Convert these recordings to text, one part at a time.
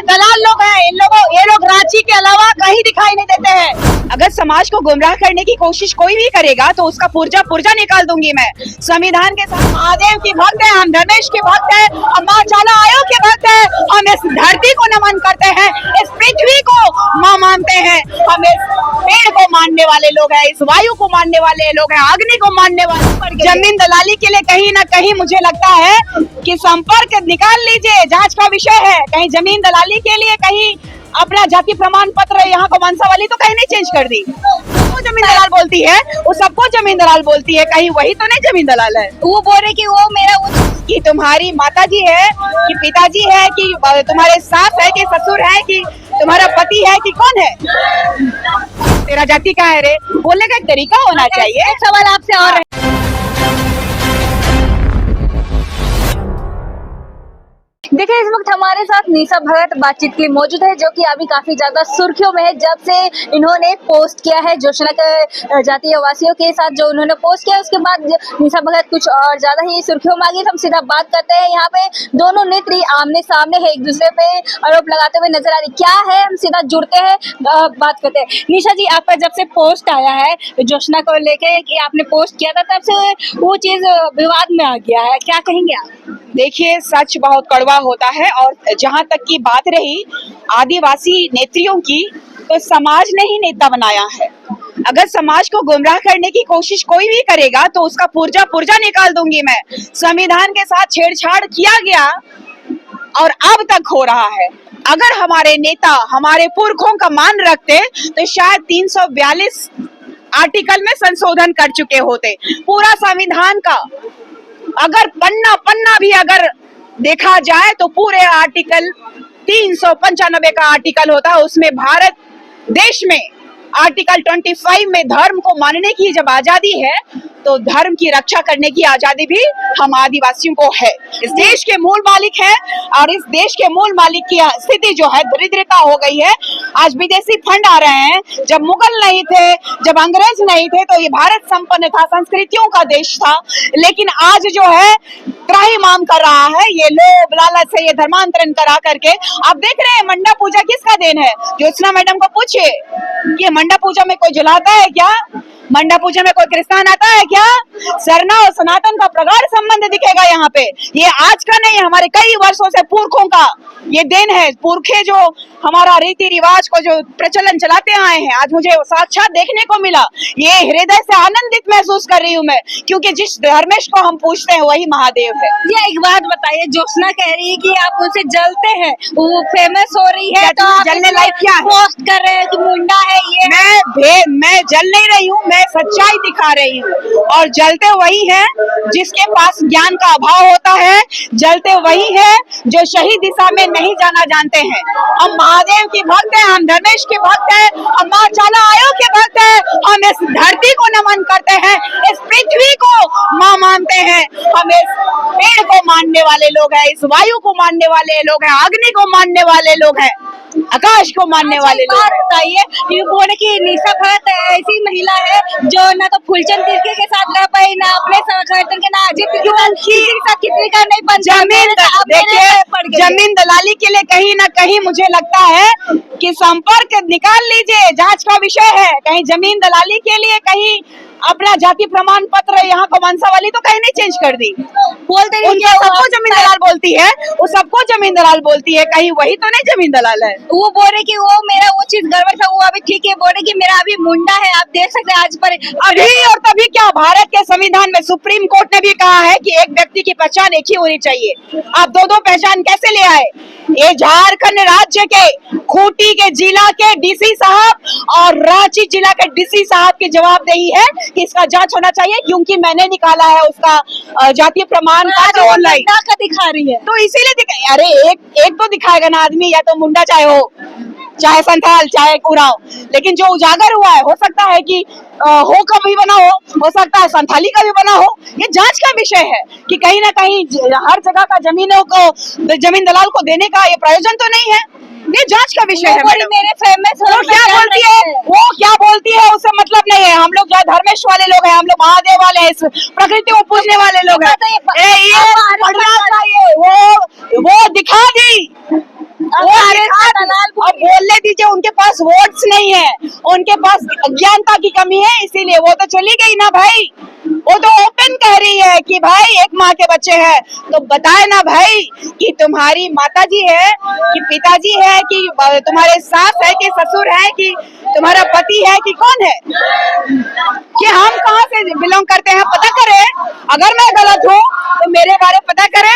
दलाल लोग हैं। ये लोग रांची के अलावा कहीं दिखाई नहीं देते हैं। अगर समाज को गुमराह करने की कोशिश कोई भी करेगा तो उसका पुर्जा पुर्जा निकाल दूंगी मैं। संविधान के साथ महादेव की भक्त है, हम धर्मेश के भक्त है, हम माँ चाला आयोग के भक्त है, हम इस धरती को नमन करते हैं, इस पृथ्वी को माँ मानते हैं, हम इस पेड़ को मानने वाले लोग हैं, इस वायु को मानने वाले लोग हैं, अग्नि को मानने वाले। जमीन दलाली के लिए कहीं ना कहीं मुझे लगता है कि संपर्क निकाल लीजिए, जांच का विषय है। कहीं जमीन दलाली के लिए कहीं अपना जाति प्रमाण पत्र यहाँ को वंशावली तो कहीं नहीं चेंज कर दी। वो जमीन दलाल बोलती है, वो सबको जमीन दलाल बोलती है, कहीं वही तो नहीं जमीन दलाल है। वो बोल रहे कि वो मेरा कि तुम्हारी माताजी है कि पिताजी है कि तुम्हारे सास है कि ससुर है कि तुम्हारा पति है कि कौन है, तेरा जाति क्या है रे, बोलने का एक तरीका होना चाहिए। सवाल आपसे और है। देखिए इस वक्त हमारे साथ निशा भगत बातचीत के लिए मौजूद है, जो कि अभी काफी ज्यादा सुर्खियों में है जब से इन्होंने पोस्ट किया है जोशना के जातीय वासियों के साथ। जो उन्होंने पोस्ट किया उसके बाद निशा भगत कुछ और ज्यादा ही सुर्खियों में आ गई। हम सीधा बात करते हैं, यहाँ पे दोनों नेत्री आमने सामने है, एक दूसरे पे आरोप लगाते हुए नजर आ रही। क्या है, हम सीधा जुड़ते हैं, बात करते हैं। निशा जी, आपका जब से पोस्ट आया है जोशना को लेके कि आपने पोस्ट किया था, तब से वो चीज विवाद में आ गया है, क्या कहेंगे आप? देखिए, सच बहुत कड़वा होता है। और जहां तक की बात रही आदिवासी नेत्रियों की, तो समाज ने ही नेता बनाया है। अगर समाज को गुमराह करने की कोशिश कोई भी करेगा तो उसका पुर्जा पुर्जा निकाल दूंगी मैं। संविधान के साथ छेड़छाड़ किया गया और अब तक हो रहा है। अगर हमारे नेता हमारे पुरखों का मान रखते तो शायद 342 आर्टिकल में संशोधन कर चुके होते। पूरा संविधान का अगर पन्ना भी अगर देखा जाए तो पूरे आर्टिकल 395 का आर्टिकल होता है। उसमें भारत देश में आर्टिकल 25 में धर्म को मानने की जब आजादी है तो धर्म की रक्षा करने की आजादी भी हम आदिवासियों को है। इस देश के मूल मालिक है और इस देश के मूल मालिक की स्थिति जो है दरिद्रता हो गई है। आज विदेशी फंड आ रहे हैं। जब मुगल नहीं थे, जब अंग्रेज नहीं थे तो ये भारत संपन्न था, संस्कृतियों का देश था। लेकिन आज जो है त्राहिमाम कर रहा है ये लोभ लालच से, ये धर्मांतरण करा करके। आप देख रहे हैं मंडा पूजा किसका देन है? ज्योत्सना मैडम को पूछिए कि मंडा पूजा में कोई जलाता है क्या? मंडा पूजा में कोई कृष्ण आता है क्या? सरना और सनातन का प्रगाढ़ संबंध दिखेगा यहाँ पे। ये आज का नहीं, हमारे कई वर्षों से पुरखों का ये देन है। पुरखे जो हमारा रीति रिवाज को जो प्रचलन चलाते आए हैं, आज मुझे साक्षात देखने को मिला। ये हृदय से आनंदित महसूस कर रही हूँ मैं, क्योंकि जिस धर्मेश को हम पूछते हैं वही महादेव है। ये एक बात बताइए, ज्योत्सना कह रही है कि आप उनसे जलते हैं, वो फेमस हो रही है तो आप जलने लायक क्या है? पोस्ट कर रहे हैं कि मुंडा है ये। मैं जल नहीं रही हूँ, मैं सच्चाई दिखा रही हूँ। और जलते वही हैं जिसके पास ज्ञान का अभाव होता है, जलते वही है जो सही दिशा में नहीं जाना जानते हैं। हम महादेव की भक्त है, हम धर्मेश के भक्त है, हम माँ चाला आयोग के भक्त है, हम इस धरती को नमन करते हैं, इस पृथ्वी को माँ मानते हैं, हम इस पेड़ को मानने वाले लोग हैं, इस वायु को मानने वाले लोग हैं, अग्नि को मानने वाले लोग हैं, आकाश को मानने वाले लोग। बताइए, ये बोले कि निशा भगत ऐसी महिला है जो ना तो फुलचंद तिर्की के साथ रह पाई, ना अपने संगठन के, ना अजित के साथ किसी का नहीं बन। देखिए, जमीन दलाली के लिए कहीं ना कहीं मुझे लगता है कि संपर्क निकाल लीजिए, जांच का विषय है। कहीं जमीन दलाली के लिए कहीं अपना जाति प्रमाण पत्र यहाँ को वंशावली तो कहीं नहीं चेंज कर दी। बोलते रहिए, सबको जमीन दलाल बोलती है, वो सबको जमीन दलाल बोलती है, कहीं वही तो नहीं जमीन दलाल है। वो बोल रहे कि वो मेरा वो चीज गड़बड़ था, वो अभी ठीक है। बोल रहे कि मेरा अभी मुंडा है, आप देख सकते हैं आज पर अभी और तभी क्या। भारत के संविधान में सुप्रीम कोर्ट ने भी कहा है कि एक व्यक्ति की पहचान एक ही होनी चाहिए। आप दो पहचान कैसे ले आए? ये झारखंड राज्य के खूंटी के जिला के डीसी साहब और रांची जिला के डीसी साहब की जवाबदेही है कि इसका जांच होना चाहिए, क्योंकि मैंने निकाला है उसका जातीय प्रमाण पत्र ऑनलाइन। दिखा रही है तो इसीलिए अरे एक तो दिखाएगा ना आदमी, या तो मुंडा चाहे हो, चाहे संथाल, चाहे कुराव। लेकिन जो उजागर हुआ है, हो सकता है कि हो का भी बना हो सकता है संथाली का भी बना हो। ये जांच का विषय है कि कहीं ना कहीं हर जगह का जमीनों को जमीन दलाल को देने का ये प्रयोजन तो नहीं है। ये जांच का विषय है। मेरे फेमस वो क्या बोलती है उससे मतलब नहीं है। हम लोग जो धर्मेश वाले लोग हैं, हम लोग महादेव वाले हैं, इस प्रकृति को पूजने वाले लोग हैं। ये पढ़ना चाहिए, वो दिखा दी वो अब बोलने दीजिए, उनके पास वोट्स नहीं है, उनके पास अज्ञानता की कमी है, इसीलिए वो तो चली गई ना भाई। वो तो ओपन कह रही है कि भाई एक माँ के बच्चे हैं, तो बताए ना भाई कि तुम्हारी माताजी है कि पिताजी है कि तुम्हारे सास है कि ससुर है कि तुम्हारा पति है कि कौन है, कि हम कहाँ से बिलोंग करते हैं पता करें। अगर मैं गलत हूँ तो मेरे बारे में पता करें।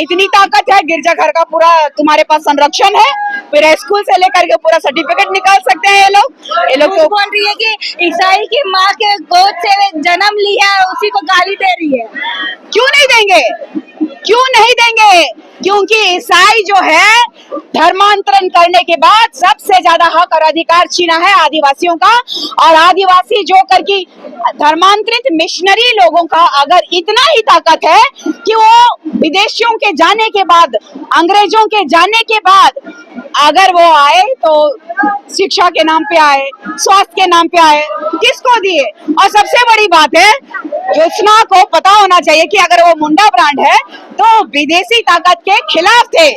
इतनी ताकत है, गिरजाघर का पूरा तुम्हारे पास संरक्षण है, फिर स्कूल से लेकर के पूरा सर्टिफिकेट निकाल सकते हैं ये लोग तो बोल रही है कि ईसाई की माँ के गोद से जन्म लिया है, उसी को गाली दे रही है। क्यों नहीं देंगे, क्यों नहीं देंगे? क्योंकि ईसाई जो है धर्मांतरण करने के बाद सबसे ज्यादा हक और अधिकार छीना है आदिवासियों का, और आदिवासी जो करके धर्मांतरित मिशनरी लोगों का अगर इतना ही ताकत है कि वो विदेशियों के जाने के बाद, अंग्रेजों के जाने के बाद अगर वो आए तो शिक्षा के नाम पे आए, स्वास्थ्य के नाम पे आए, किसको दिए? और सबसे बड़ी बात है, ज्योत्सना को पता होना चाहिए कि अगर वो मुंडा ब्रांड है तो विदेशी ताकत के खिलाफ थे,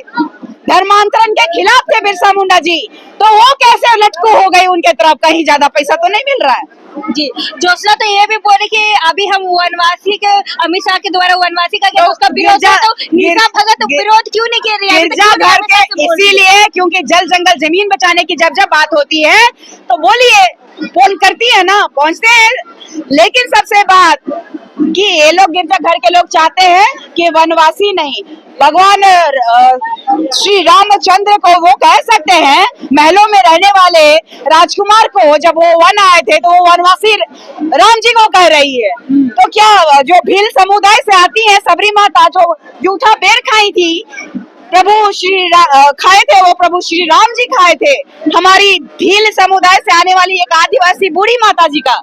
धर्मांतरण के खिलाफ थे बिरसा मुंडा जी, तो वो कैसे लटकू हो गई उनके तरफ? कहीं ज्यादा पैसा तो नहीं मिल रहा है जी। ज्योत्सना तो ये भी बोले कि अभी हम वनवासी के, अमित शाह के द्वारा वनवासी का तो उसका विरोध है, तो नीता भगत विरोध क्यों नहीं कर रही है? गिरजाघर के इसीलिए क्योंकि जल जंगल जमीन बचाने की जब बात होती है तो बोलिए, फोन करती है ना, पहुंचते हैं। लेकिन सबसे बात कि ये लोग गिरजाघर के लोग चाहते हैं कि वनवासी नहीं, भगवान श्री रामचंद्र को वो कह सकते हैं, महलों में रहने वाले राजकुमार को जब वो वन आए थे तो वो वनवासी राम जी को कह रही है। तो क्या जो भील समुदाय से आती है सबरी माता, जो जूठा बेर खाई थी, प्रभु श्री खाए थे, वो प्रभु श्री राम जी खाए थे, हमारी भील समुदाय से आने वाली एक आदिवासी बूढ़ी माता जी का।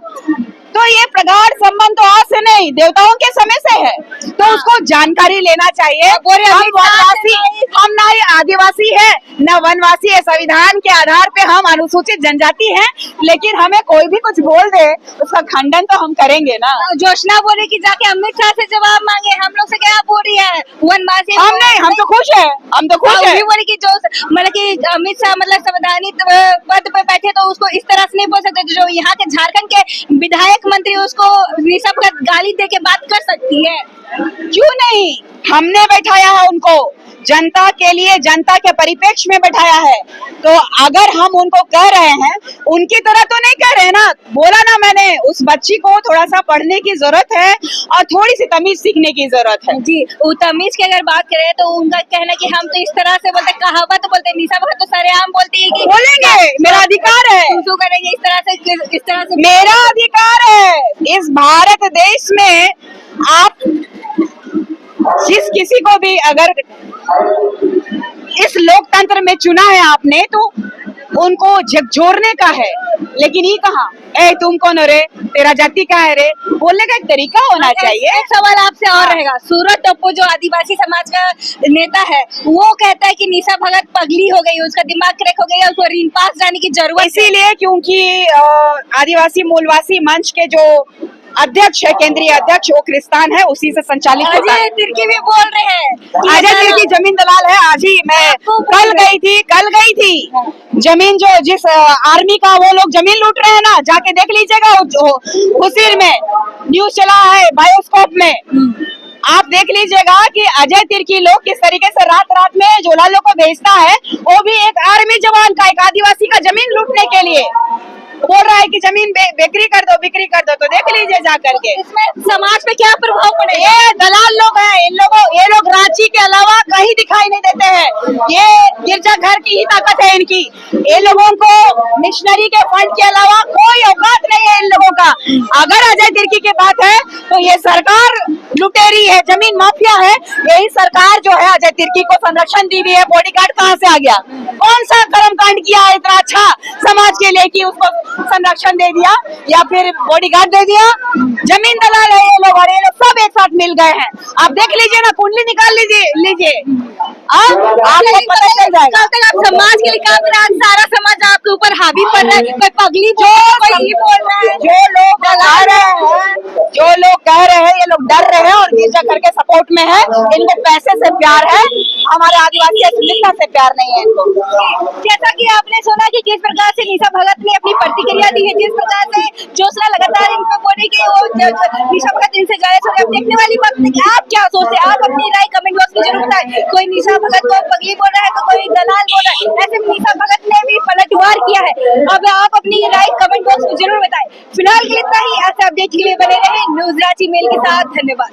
तो ये प्रगाढ़ संबंध तो आज से नहीं, देवताओं के समय से है, तो उसको जानकारी लेना चाहिए। हम वनवासी, हम ना ही आदिवासी है न वनवासी है, संविधान के आधार पे हम अनुसूचित जनजाति हैं, लेकिन हमें कोई भी कुछ बोल दे उसका खंडन तो हम करेंगे ना। ज्योत्सना बोले कि जाके अमित शाह से जवाब मांगे, हम लोग से क्या बोल रही है वनवासी? हम नहीं, हम तो खुश है, हम तो खुश है। बोले कि जो मतलब कि अमित शाह मतलब संवैधानिक पद पे बैठे तो उसको इस तरह से नहीं बोल सकते, जो यहाँ के झारखंड के विधायक मंत्री उसको ऋषभ का गाली दे के बात कर सकती है? क्यों नहीं, हमने बैठाया है उनको, जनता के लिए, जनता के परिप्रेक्ष्य में बैठाया है, तो अगर हम उनको कह रहे हैं, उनकी तरह तो नहीं कह रहे ना। बोला ना मैंने, उस बच्ची को थोड़ा सा पढ़ने की जरूरत है और थोड़ी सी तमीज सीखने की जरूरत है। जी, तमीज की अगर बात करें तो उनका कहना कि हम तो इस तरह से बोलते, कहावत बोलते, निशा भगत तो सरेआम बोलती है कि बोलेंगे, मेरा अधिकार है, करेंगे इस तरह से मेरा अधिकार है। इस भारत देश में आप जिस किसी को भी अगर इस लोकतंत्र में चुना है आपने, तो उनको झकझोरने का है, लेकिन ये कहा, ए तुम कौन हो रे, तेरा जाति क्या है रे, बोलने का एक तरीका होना चाहिए। एक सवाल आपसे और रहेगा, सूरज टप्पू जो आदिवासी समाज का नेता है, वो कहता है कि निशा भगत पगली हो गई, उसका दिमाग क्रैक हो गया, उसको रीन पास जाने की जरूरत, इसीलिए क्योंकि आदिवासी मूलवासी मंच के जो अध्यक्ष है, केंद्रीय अध्यक्ष, वो क्रिस्तान है, उसी से संचालित होता है। अजय तिर्की भी बोल रहे हैं, अजय तिर्की जमीन दलाल है। आज ही मैं कल गई थी जमीन, जो जिस आर्मी का वो लोग जमीन लूट रहे हैं ना, जाके देख लीजिएगा, हुसीर में न्यूज चला है, बायोस्कोप में आप देख लीजिएगा कि अजय तिर्की लोग किस तरीके से रात रात में जोलालो को भेजता है, वो भी एक आर्मी जवान का, एक आदिवासी का जमीन लूटने के लिए बोल रहा है कि जमीन बिक्री कर दो, तो देख लीजिए जा करके। इसमें समाज पे क्या प्रभाव पड़ेगा? ये दलाल लोग हैं, ये लोग रांची के अलावा कहीं दिखाई नहीं देते हैं, ये गिरजाघर की ही ताकत है इनकी। ये लोगों को मिशनरी के फंड के अलावा कोई औकात नहीं है इन लोगों का। अगर अजय तिर्की की बात है तो ये सरकार लुटेरी है, जमीन माफिया है, यही सरकार जो है अजय तिर्की को संरक्षण दी हुई है। बॉडीगार्ड कहाँ से आ गया? कौन सा कर्म कांड किया है इतना अच्छा समाज के लिए कि उसको संरक्षण दे दिया या फिर बॉडीगार्ड दे दिया? जमीन दलाल है ये लोग, और ये लोग सब एक साथ मिल गए हैं। आप देख लीजिए ना, कुंडली निकाल लीजिए आपको पता चल जाएगा। कल तक आप समाज के लिए काम कर रहे हैं, आज सारा समाज आपके ऊपर हावी पड़ रहा है, कोई पगली बोल रहा है, कोई ये बोल रहा है। जो लोग कह रहे हैं ये लोग डर रहे हैं और गिरजा घर के सपोर्ट में है। इनको पैसे से प्यार है, हमारे आदिवासी अस्मिता से प्यार नहीं है इनको। जैसा कि आपने सुना कि किस प्रकार से निशा भगत ने अपनी प्रतिक्रिया दी है, जिस प्रकार से ज्योत्सना लगातार इन पर बोली कि वो निशा भगत इनसे ज्यादा सुने। अब देखने वाली बात है कि आप क्या सोचते हैं, आप अपनी राय कमेंट बॉक्स में जरूर बताएं। कोई निशा भगत को पगली बोल रहा है तो कोई दलाल बोल रहा है, ऐसे में निशा भगत ने भी पलटवार किया है। अब आप अपनी राय कमेंट बॉक्स में जरूर बताएं। फिलहाल के लिए इतना ही, ऐसे अपडेट के लिए बने रहे न्यूज रांची मेल के साथ। धन्यवाद।